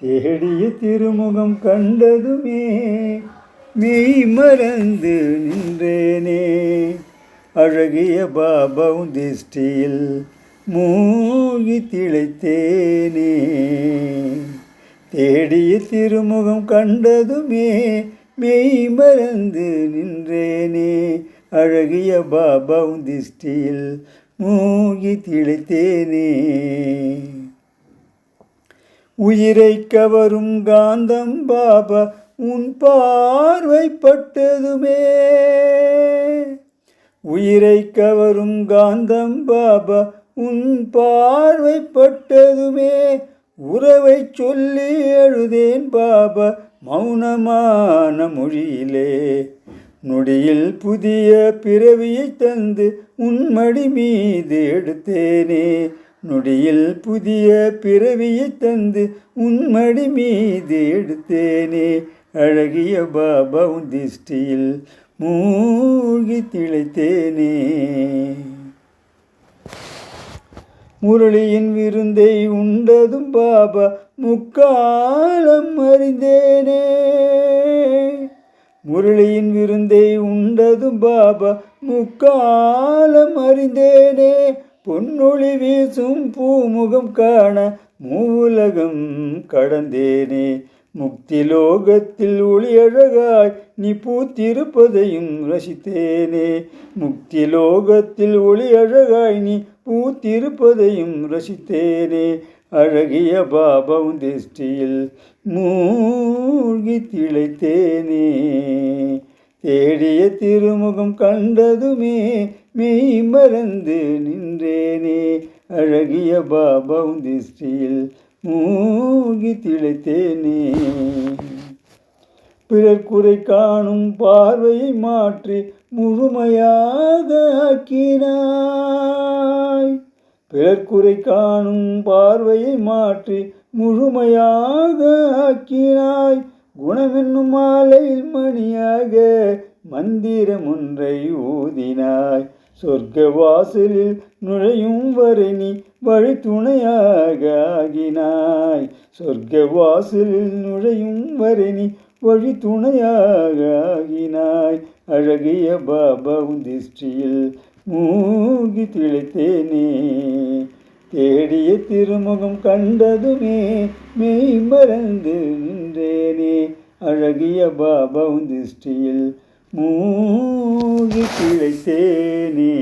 தேடிய திருமுகம் கண்டதுமே மெய் மறந்து நின்றேனே. அழகிய பாபாவும் திருஷ்டியில் மூழ்கி திளைத்தேனே. தேடிய திருமுகம் கண்டதுமே மெய் மறந்து நின்றேனே. அழகிய பாபாவும் திருஷ்டியில் மூழ்கி திளைத்தேனே. உயிரை கவரும் காந்தம் பாபா உன் பார்வைப்பட்டதுமே. உயிரை கவரும் காந்தம் பாபா உன் பார்வைப்பட்டதுமே. உறவை சொல்லி எழுதேன் பாபா மௌனமான மொழியிலே. நொடியில் புதிய பிறவியை தந்து உன் மடி மீது எடுத்தேனே. நொடியில் புதிய பிறவியை தந்து உன் மடி மீது எடுத்தேனே. அழகிய பாபா உன் திருஷ்டியில் மூழ்கி திளைத்தேனே. முரளியின் விருந்தை உண்டதும் பாபா முக்காலம் அறிந்தேனே. முரளியின் விருந்தை உண்டதும் பாபா முக்காலம் அறிந்தேனே. பொன்னொளி வீசும் பூமுகம் காண மூலகம் கடந்தேனே. முக்தி லோகத்தில் ஒளி அழகாய் நீ பூத்திருப்பதையும் ரசித்தேனே. முக்தி லோகத்தில் ஒளி அழகாய் நீ பூத்திருப்பதையும் ரசித்தேனே. அழகிய பாபாவும் திருஷ்டியில் மூழ்கி திளைத்தேனே. தேடிய திருமுகம் கண்டதுமே மெய் மறந்து நின்றேனே. அழகிய பாபாவும் திருஷ்டியில் மூழ்கி திளைத்தேனே. பிறர் குறை காணும் பார்வையை மாற்றி முழுமையாக ஆக்கினாய். பிறர் குறை காணும் பார்வையை மாற்றி முழுமையாக ஆக்கினாய். குணமென்னும் மாலையில் மணியாக மந்திரம் ஒன்றை ஊதினாய். சொர்க்க வாசலில் நுழையும் வரை நீ வழி துணையாக ஆகினாய். சொர்க்க வாசலில் நுழையும் வரை நீ வழி துணையாக ஆகினாய். அழகிய பாபாவும் திருஷ்டியில் மூழ்கி திளைத்தேனே. தேடிய திருமுகம் கண்டதுமே மெய் மறந்து நின்றேனே. அழகிய பாபாவும் திருஷ்டியில் மூழ்கி திளைத்தேனே.